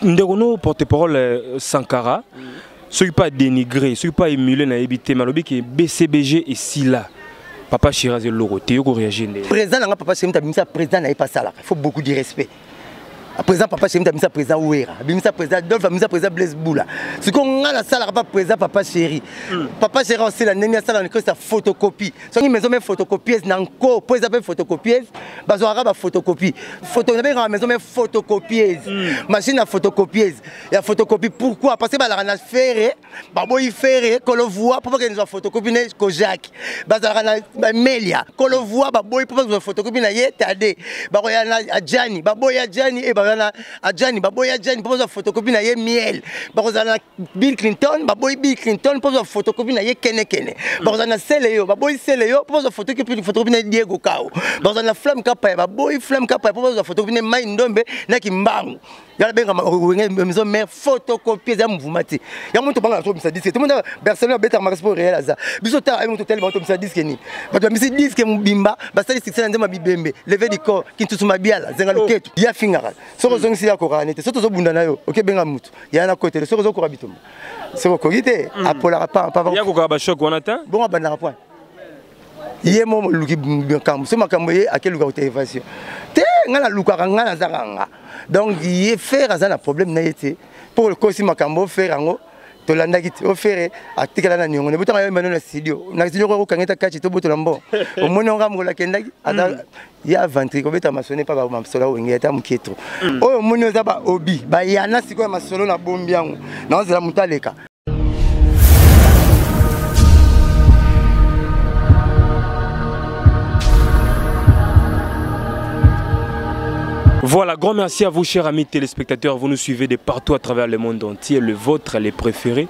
Ndegono porte-parole Sankara, ceux qui pas dénigré, ceux qui pas émulé na éviter malobi qui BCBG et Sila. Papa Chiraz et Loro, tu as réagi. Président n'a papa Chimta Bimsa président n'a pas ça là. Il faut beaucoup de respect. À présent papa Chimta Bimsa président Ouera, Bimsa président Dolph Bimsa président Blaise Boula. Ce qu'on a la salle pas président papa chéri. Papa chéri aussi la nenia salle que sa photocopie. Ce qui maison mais photocopieuse n'encore pour les photocopieuse, bazo arabe photocopie. Photo na maison mais photocopieuse. Machine à photocopieuse. Il y a photocopie pourquoi? Parce que bah la faire babo y faire qu'on le voit pour que nous photocopie ne Kojak. Bazarana Melia qu'on le voit babo pour que nous photocopie na yetade. Babo ya Adjani, babo ya Adjani et Adjani, baboy Adjani pour la photocopie na ye miel. Bazana Bill Clinton, baboy Bill Clinton pour la photocopie na ye Kene Kene. Bazana Seleyo, baboy Seleyo pour la photocopie na Diego Kao. Bazana Flamme Kapa, baboy Flamme Kapa pour la photocopie na Maindombe na Kimbangu. Y'a bien maison mère photocopie za mvumati. Y'a mon tobanga to misa disque. Tout le monde Barcelone beta marque pour réel aza. Bisota ay mon hôtel ba to misa disque ni. Ba to misa disque mbimba, ba sali 600 ndema bibembe. Lever du corps, kintu suma biala, zenga loketu. Ya fingara. Soko zongi ya koranete. Soto zo bunda nayo. OK benga mutu. Ya na côté, soko zo korabituma. Soko kogite apola pa. Ya ko ka ba choc on atteint. Bon ba na point. Yé mo luki kam. So makambo ye akelu ka télévision. Té ngala lukaka ngala zakanga. Donc il est faire un problème n'a été pour le cosi makambo faire ngo to landa kiti o faire atikala na nyongo ne butanga yo mano na studio na studio ko kangeta kachi to boto lambo o moni ngam ngola kendaki ada ya ventri ko beta masone pa ba mamsola o ngeta muketro o moni oza ba obi ba yana siko ya masolo na bombi yango na ozela mutaleka. Voilà, grand merci à vous chers amis téléspectateurs, vous nous suivez de partout à travers le monde entier, le vôtre, les préférés.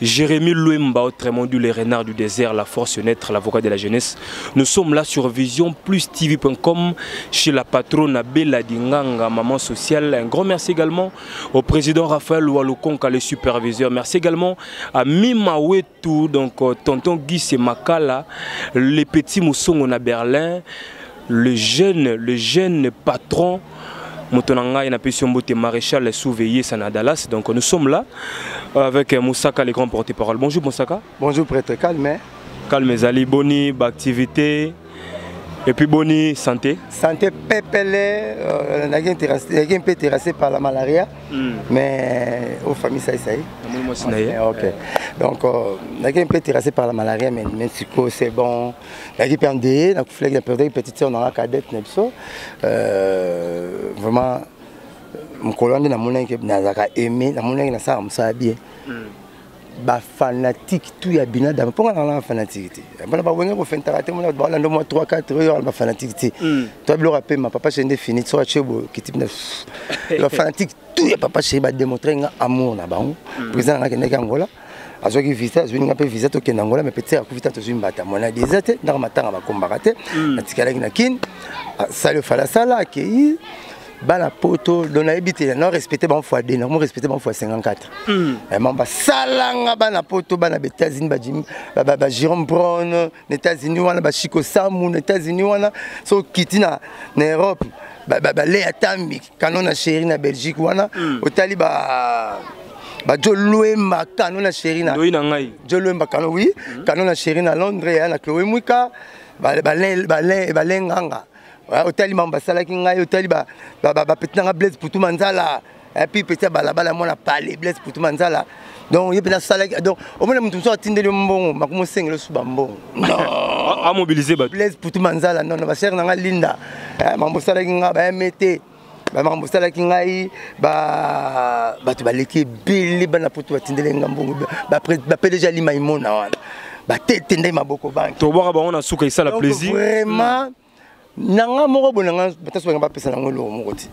Jérémy Louemba, autrement dit les renards du désert, la force naître, l'avocat de la jeunesse. Nous sommes là sur visionplustv.com chez la patronne Bella Dinganga, maman sociale. Un grand merci également au président Raphaël Oualoukonka, le superviseur. Merci également à Mima Wetou, donc tonton Guy Makala, les petits Moussongo à Berlin, le jeune patron. Motonanga et Mbote Maréchal Souveillé Sanadalas. Donc nous sommes là avec Moussaka, les grands porte-parole. Bonjour Moussaka. Bonjour prêtre, calme. Calme Zali, boni, activité. Et puis boni, santé. Santé pépélé, on a un peu terrassé par la malaria, mais aux familles ça y est. Ok. Donc on a un peu terrassé par la malaria, mais c'est bon. On a perdu, on a perdu une petite soeur dans la cadette, vraiment, mon collègue n'a pas aimé, n'a pas ça bien. Ba fanatique tout ya binada pourquoi on a fanatique bana ba wenga ko fentaraté mon ba lando mo 3 4 heures ba fanatique toi le rappel ma papa c'est fini so chebo qui type la fanatique tout ya papa c'est ba démontrer un amour na bango président na kende kangola azo ki visa zo nga pe visa to kende angola mais peut-être ku vita to zimbata mona desate na matanga ba kombakate na tikala na kin sale fala sala ki bana poto dona ebité non respecté ban fois 2 non respecté ban fois 54 mamba salanga bana poto bana États-Unis ba Jim ba Jérôme Brown États-Unis wana ba Chico Samu États-Unis wana so kitina na Europe ba Léa Tambi kanon na chéri na Belgique wana otali ba Joe Louemba kanon na chéri na Joe Louemba kanon oui kanon na chéri na Londres na Chloé Mouika ba lenganga hôtel Mambasala qui ngayo hôtel ba petanga Blaise pour tout manzala et puis petit balabala moi na parler Blaise pour tout manzala donc il y a sala donc au moins mutu so atindeli mbongo makumo sengelo suba mbongo a mobiliser ba Blaise pour tout manzala non ba cher nga linda Mambasala qui nga ba mete ba Mambasala qui ngai ba tu ba leki bili bana pour tout atindeli mbongo ba déjà lima imona wana ba tete ndai maboko banki to boka ba on a souka ça la plaisir vraiment nanga moko bonanga bataso ngamba pesa nango lo moko ti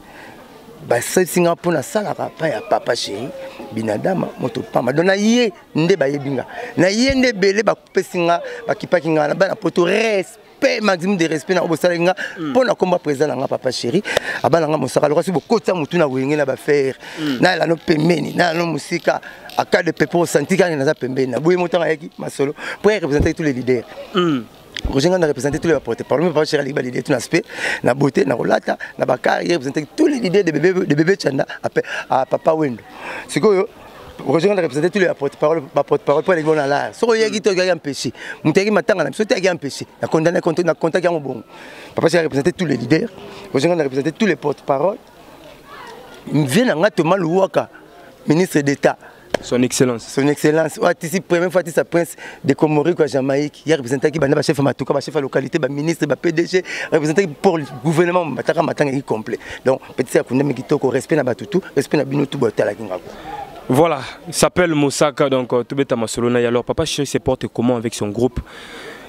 ba singa pona sala pa ya papa chéri binadama moto pamba dona ye nde ba yebinga na ye nde belé ba pesinga ba kipaki ngana ba na poto respect maximum de respect na obosala nga pona komba président nga papa chéri abana nga mosaka lokasi bokota mutu na wenge na ba faire na la no pemeni na no musika aka de pepo santika na za pembeni na boye motanga yaki masolo pour représenter tous les leaders Roger a représenté tous les porte-parole. Papa Chéri a validé tout l'aspect, la beauté, la relata, la bakar, il a représenté tous les idées de bébé Tchanda à Papa Wendo. C'est quoi Roger a représenté tous les porte-parole pour les bons à l'art. Si Roger a empêché, Mouteri Matanga a empêché, il a condamné contre un contact à mon bon. Papa Chéri a représenté tous les leaders, Roger a représenté tous les porte-parole. Il vient en Atoma Louaka, ministre d'État. Son Excellence. Son Excellence. La première fois que sa prince de Comori à Jamaïque, il a représenté qui est chef de Matouka, chef de localité, ministre, PDG, représenté pour le gouvernement Matanga complet. Donc, petit à petit, respect na Batutu, respect na Binotu Botala Kingaku. Voilà, il s'appelle Moussaka, donc Toubeta Masolona. Alors, Papa Chéri se porte comment avec son groupe?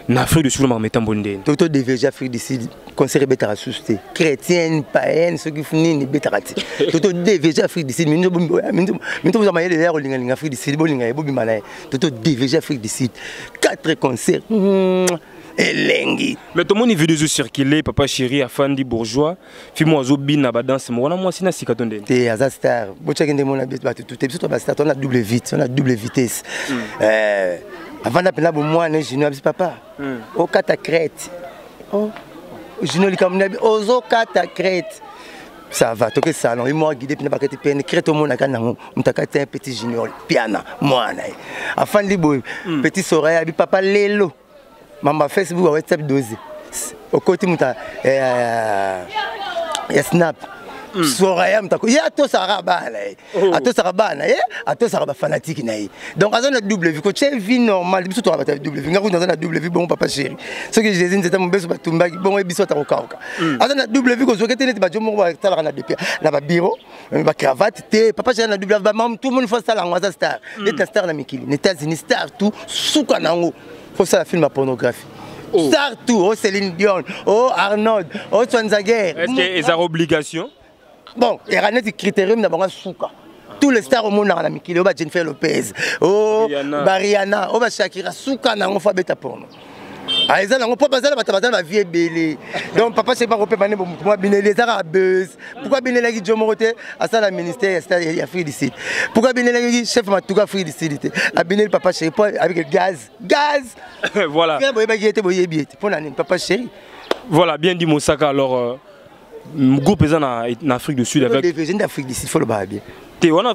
N'Afrique du Sud, Marmetan Bondé. Toto DVG Afrique du Sud, conseil Betara Susté. Chrétienne, païenne, ceux qui font ni Betarati. Toto DVG Afrique du Sud, Minto vous avez l'air au Lingaling Afrique du Sud, Bolinga, Bobimanae. Toto DVG Afrique du Sud. 4 concerts. Elengi. Mais tout le monde est venu circuler, Papa Chéri, afin de bourgeois. Fais-moi Zobin, à danse. Moi, c'est un cicatonde. T'es à Star. Bon, tu as gagné mon habit, tout est sur Star. On a double vitesse, on a double vitesse. Avant d'appeler moi, je ne sais papa. Au catacrète. Je ne sais pas. Au catacrète. Ça va, tu ça. Non, il m'a guidé pour ne pas que tu prennes. Crête au monde, on t'a un petit junior, piano, moi. Afin de boy, petit soleil, papa Lélo. Maman Facebook, WhatsApp dosé. Au côté, il y a Snap. Soraya mtako ya to sarabana ato sarabana ato saraba fanatique na donc azana double vie ko che vie normale biso to abata double vie ngako na double vie bon Papa Chéri ce que jésus nzeta mbeso batumba bon biso ta kokauka azana double vie ko zokete net ba jomo ba tala na depuis na ba bureau ba cravate te Papa Chéri na double ba mam tout le monde faut ça la ngwaza star net star na mikili les États-Unis star tout suka nango faut ça la film à pornographie. Star tout, oh Céline Dion, oh Arnold, oh Schwarzenegger. Est-ce qu'il y a obligation? Bon, il y a un critérium d'abord souka. Tous les stars au monde dans la Mikili, Jennifer Lopez, oh Rihanna, oh Shakira, souka na on fa beta porno. Ah ils ont pas besoin de la vie belle. Donc papa c'est pas repérer moi bien les arabes. Pourquoi bien les Jomorote à ça la ministère il Afrique du Sud. Pourquoi bien les chef Matouka Afrique du Sud. A bien le Papa Chéri avec le gaz. Voilà. Papa Chéri. Voilà, bien dit Moussaka. Alors groupe est en Afrique du Sud avec des jeunes d'Afrique du Sud, faut le bien. On a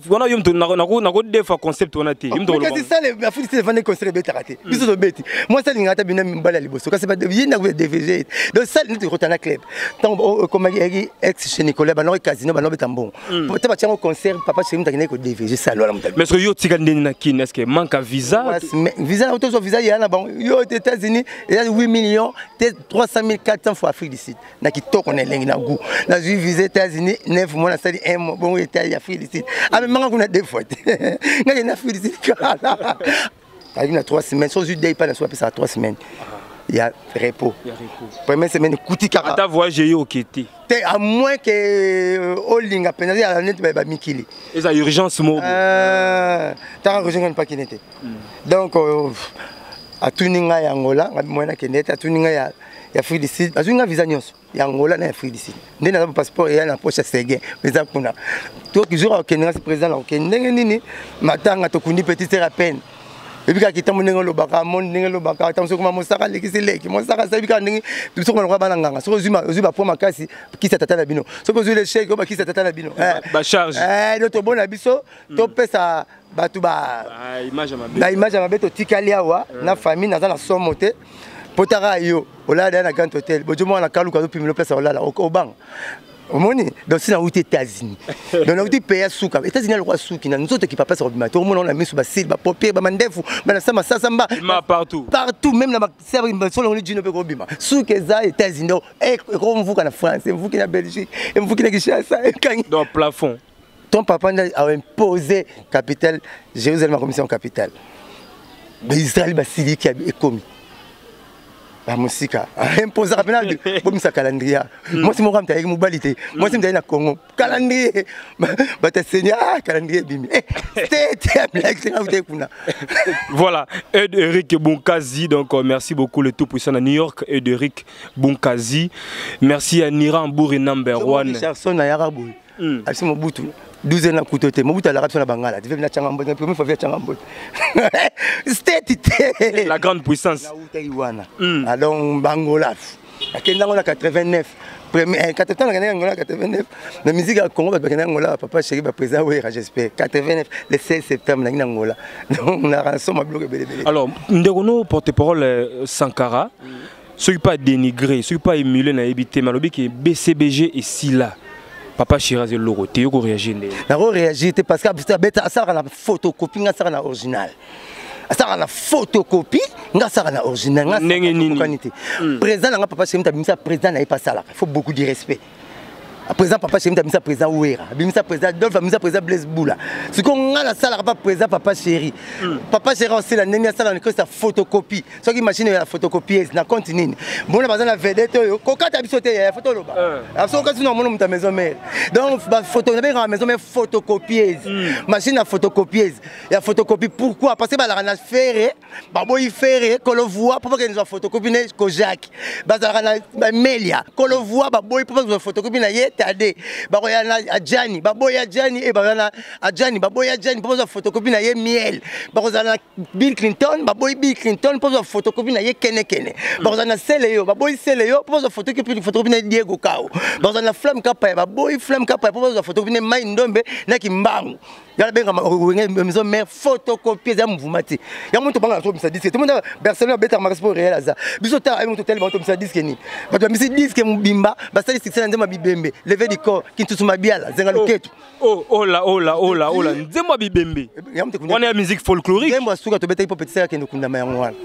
des fois concept on a été. C'est ça les Afrique du Sud vendent concept bétaraté. Ils sont bêtes. Moi ça n'ingata bien mbala liboso. Quand c'est pas bien na DVG. Donc ça nous retourner club. Tant comme ex chez Nicolas Balon casino Balon betambon. Peut-être pas tiens au concert Papa Chéri m'tagné ko DVG ça là. Mais ce yo tikande na kin est-ce que manque visa? Visa auto visa il y a là bon. Yo aux États-Unis, il y a 8 millions, 300 400 fois Afrique du Sud. Na ki to connaît lengi na goût. Na ju visa États-Unis 9 mois na ça dit 1 mois bon était Afrique du Sud. Ah mais maintenant qu'on a des fautes. Il y a une Afrique du Sud. Il y a 3 semaines. Sur le day pas la soirée ça 3 semaines. Il y a repos. Première semaine coûte 40. Ta voyage au Kéti. À moins que Holding a pénalisé à la net ba Mikili. Et ça urgence mo. T'as rejoint pas qui n'était. Donc à Tuninga ya Angola, moi na Kenete à Tuninga ya Afrique du Sud. Azunga visa nyonso. Ya Angola na Afrique du Sud. Ndena na passeport et na poche Séguin. Mais ça kuna. Toi qui joue au Kenya c'est président là au Kenya. Nini matanga to kundi petite sœur à peine. Et puis quand il t'a monné le baka, monné le baka, tant que maman Sarah l'équipe, mon Sarah ça bika ningi, tu sais qu'on va balanga. So zuma pour ma casse qui s'attend à bino. So que le chèque qui s'attend à bino. Ba charge. L'autre bon abisso, topé ça batuba. Image à ma bête au Tikaliawa, na famille na la somote. Potara yo, ola na grand hôtel. Bojo mo na kalu ka pimi le place ola au banc. Omoni donc c'est dans les États-Unis. Dans les pays souka. États-Unis le roi souki na nous autres qui papa sur ordinateur. Au monde on a mis sur basil, ba papier, ba mandefu, ba sama samba. Partout. Partout même na serve sur le djino pe ko bima. Souke za États-Unis et comme vous en France, vous qui na Belgique, et vous qui na Kinshasa. Dans plafond. Ton papa a imposé capitale Jérusalem commission capitale. Mais Israël ba sili qui est commis. La musique imposé rapidement comme ça calendrier. Moi c'est mon rame avec mobilité. Moi c'est dans Congo. Calendrier. Bah t'es seigneur calendrier bimi. Voilà, Eric Bunkazi donc merci beaucoup le tout puissant à New York Eric Bunkazi. Merci à Niran Bouri number 1. Cherson na Yaraboui. Asi Mobutu. 12 ans na kutote mobuta la rapso na bangala tu veux na changambo la première fois via changambo c'était la grande puissance na utaiwana alors bangola akenda ngona 89 premier 89 la musique à Congo bakenda ngola papa chéri ba président wera j'espère 89 le 16 septembre na ngola donc on a rançon ma bloc belé. Alors ndekono porte-parole Sankara ceux qui pas dénigré ceux qui pas émulé na éviter malobi qui BCBG et Sila papa Chiraze Loro te yoko réagir na réagir parce que ça na photocopie ça na original ça na photocopie ça na original président na papa chéri mta président na pas ça là il faut beaucoup de respect. Président papa chéri mta président Ouera bimisa président Dolph bimisa président Blaise Boula ce qu'on a la salle pas président papa chéri aussi la nenia salle que sa photocopie ce qui imagine la photocopieuse na continue bon na bazana vedette yo kokata bisote ya photo loba absolument quand nous mon ta maison mère donc ba photo na ba maison mère photocopieuse machine à photocopieuse ya photocopie pourquoi parce que ba la na faire ba boy faire que le voit pour que nous a photocopie ne ko Jacques bazala na Melia que le voit ba boy pour que nous photocopie na tade bakoyana ajani baboya ajani e bakana ajani baboya ajani poza photocopie na ye miel bakozana Bill Clinton baboy Bill Clinton poza photocopie na ye kene bakozana Seleyo baboy Seleyo poza photocopie na Diego Kao bakozana Flamme Kapa baboy Flamme Kapa poza photocopie na Mai Ndombe na Kimbangu ya benga maison mère photocopie za mvumati ya muntu banga to misa disque tout le monde Barcelone better marque pour réel aza bisota ay muntu tel bato misa disque ni bato misa disque mbimba basali 6 nzema bibembe lever du corps kintusuma biala zenga loketu oh là nzema bibembe on est musique folklorique nzema asuka to beta hip hop petisa kendo kundama yango wana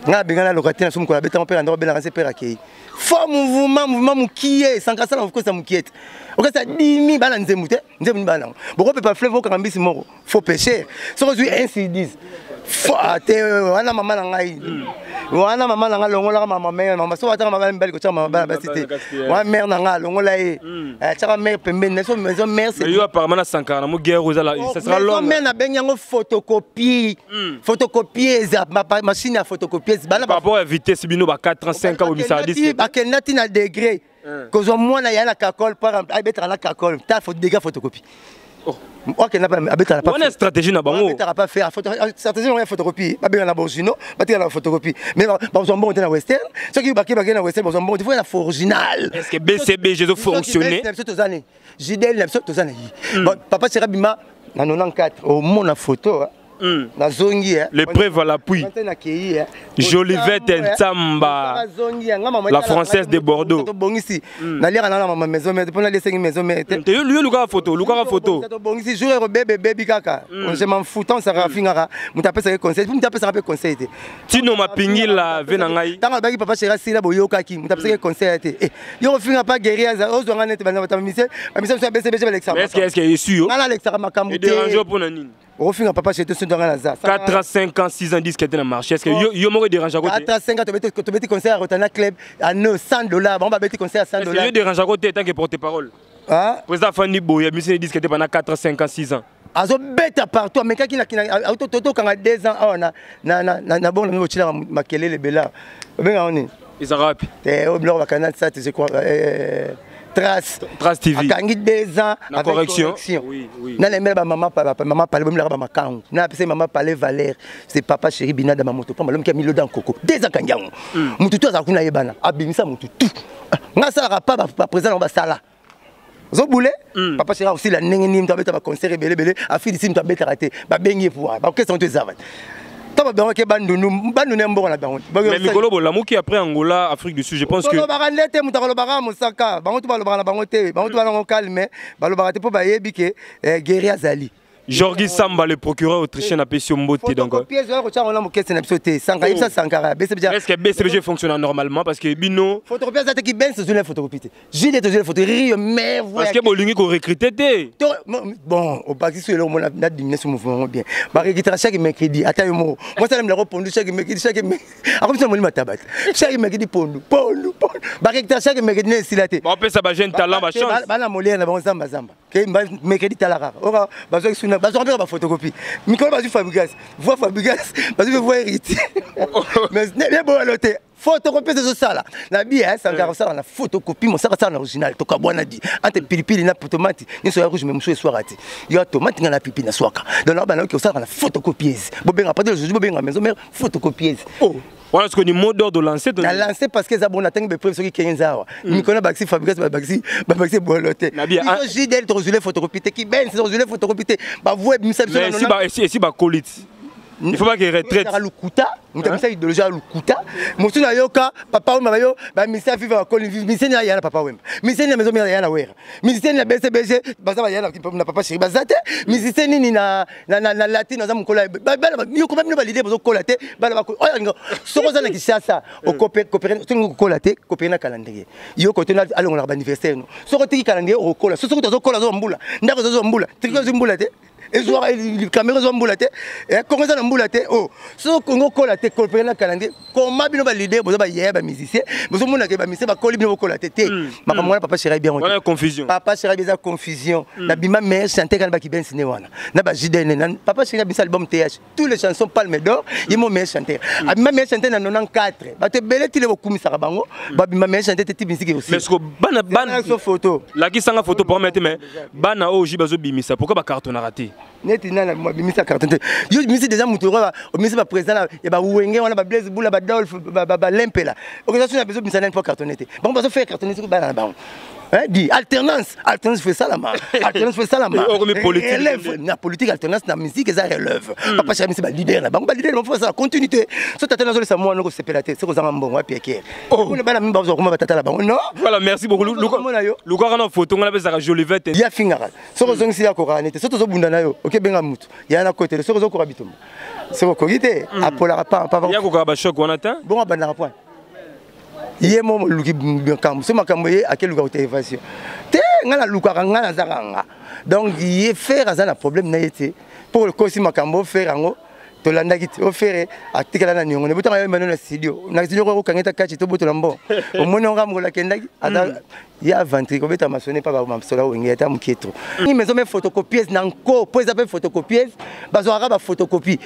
nga bengana lokatina sumu ko beta mpela ndo bela ngase pera kei fo mouvement mukié sankasa na kosa mukiete okasa dimi bana nzemu bana boko pepa fleuve okangambisi moko faut pêcher so ko zui ainsi disent fo ate wana mama na ngai wana mama na nga longola mama so ataka mama mbali ko tsa mama bana basité wa mère na nga longola e tsa mère pembeni so maison mère c'est yo apparemment na Sankara na mo guerre ozala ça sera long mais na benyango photocopie photocopieuse machine à photocopieuse bana par rapport à vitesse bino ba 4 ans 5 ans au misardis ba kenati na degré que zo mwana ya na kakol par betra na kakol ta faut dégâts photocopie. Ok, n'a pas on a une stratégie na bango. On n'a pas fait stratégie on a photocopie, pas bien na Borgino, pas bien na photocopie. Mais bon on bon na western, ce qui baki na western bon il faut la original. Est-ce que BCBG doit fonctionner? JDL n'a pas années. Bon papa Serabima na 94 au monde na photo. L'épreuve à l'appui. Jolivette Ntamba, la française de Bordeaux. Tino Mapingi la Venangai. Est-ce qu'il est sûr? Papa c'était 4 à 5 ans, 6 ans, 10 qui étaient dans le marché. Est-ce que yo m'aurait dérangé à côté? 4 à 5 ans, tu as concert à Rotana Club à $100. On va mettre concert à $100. Est-ce que yo dérange à côté tant que porte-parole? Président Fanny Boy, il y a 10 qui étaient pendant 4 à 5 ans, 6 ans. Azo beta partout mais kaki na toto kanga 2 ans na bon na chila makelele bela benga oni Izarapi au blanc va canal ça je crois Trace TV. Akangi 2 ans avec correction. Oui. Na les mère maman parler même la maman na pese maman parler Valère c'est papa chéri bina da mamoto pa malom ki milo dans coco 2 ans kanyango mutu to za kuna yebana abimisa mutu tout nga sala pas président ba sala zo boulé papa chéri aussi la ndenge ni mtu abeta ba concert belé afili sim tu abeta raté ba bengi pour ba question te zavat. Mais Mikolo Bolamuki après Angola, Afrique du Sud, je pense que. Jorgi Samba, le procureur autrichien, a payé Mbote. Est-ce que BCBG fonctionne normalement? Parce que Bino. Parce que Bolingi qu'on recruté. Bon, au Pakistan, on a diminué ce mouvement bien. Chaque mercredi, attends, moi, ça me répond chaque mercredi. Chaque mercredi, Pondou. Chaque mercedi, c'est la on peut ça, jeune talent, ma chance. Mercredi, na bazo ba photocopie mikolo bazu Fabregas voix Fabregas bazu voix héritier mais les bon loté photocopie c'est ça là na bien ça va ça na photocopie mon ça en original to kabwana di ante pilipili na tomate ni so ya rouge même so soirati yo tomate na pipi na swaka donc là ba na ko ça na photocopieuse bo benga pas de jour bo benga maison mais photocopieuse voilà ce que ni mot d'ordre lancé na lancé parce que ça bon attend be preuve sur qui 15 ans mi connait baxi Fabregas baxi boloté ils ont JDL to résulé photocopie qui ben c'est résulé photocopie ba voix mi ça si ba colite il faut pas qu'il retraite à lukuta muta misa idéologie à lukuta mosu na yoka papa wemba yo ba misa vivre à col misa na yana papa wemba misa na maison yana wera misa na BCBG baza yana na papa chéri bazate misa ni na latino za mukola ba yo ko ba l'idée bozo kolate ba ba ko oyo soko za na kisasa au coopérer tingo kolate coopérer na calendrier yo ko tena alongo na ba anniversaire no soko tiki calendrier au kola soko to kola zo mbula ndako zo mbula tiki zo mbula te et soir les caméras ont boulaté et comment ça boulaté oh so Congo kolaté coopérer na calendrier comment bino ba l'idée bozo ba yeba musicien bozo mona ke ba musicien ba koli bino kolaté te makamwa papa chéri bien voilà confusion papa chéri bien confusion na bima mais chanter quand ba ki ben ciné wana na ba JDN papa chéri bien album TH tous les chansons Palme d'Or il mo meilleur chanteur abima meilleur chanteur na 94 ba te belé tile bo kumisa bango ba bima meilleur chanteur te musique aussi mais ce que bana photo la ki sanga photo pour mettre mais bana oji bazo bimisa pourquoi ba carton a raté neti nana moi bimisa carton yo bimisa déjà mutoro bimisa ba président ya ba wenge wana ba Blaise Bula ba Dolph ba Lempela organisation na besoin bimisa na pour cartonneté bon ba so faire cartonneté ba na ba hein dit alternance fait ça la main alternance fait ça la main politique na politique alternance na musique ça relève papa chéri c'est ba leader na ba leader faut ça continuité so tata na zo ça moi no ko sepelaté c'est ko zanga mbongo wa piquer on ba na mimba zo ko ba tata la ba non voilà merci beaucoup luka kana photo ngala bezaka jolivette ya fingara so ko zongi ya ko ranete so to zo bunda na yo OK benga mutu ya na côté so ko zo ko rabitoma c'est ko kogité apola pas ya ko ka ba choc on attend bon ba na point yemo luki makambo so makambo ye akeluka télévision te ngala luka ngala zakanga donc ye faire azana problème na yete pour le kosi makambo faire ngo to landa kiti o faire atikala na nyongo ne butanga yo mbano na studio ko kangeta kachi to boto lambo o moni ngam ngola kendaki ada ya ventri ko beta masone pa ba mamsola wengi eta muketro ni maison me photocopieuse na nko po ils appellent photocopieuse bazo araba photocopie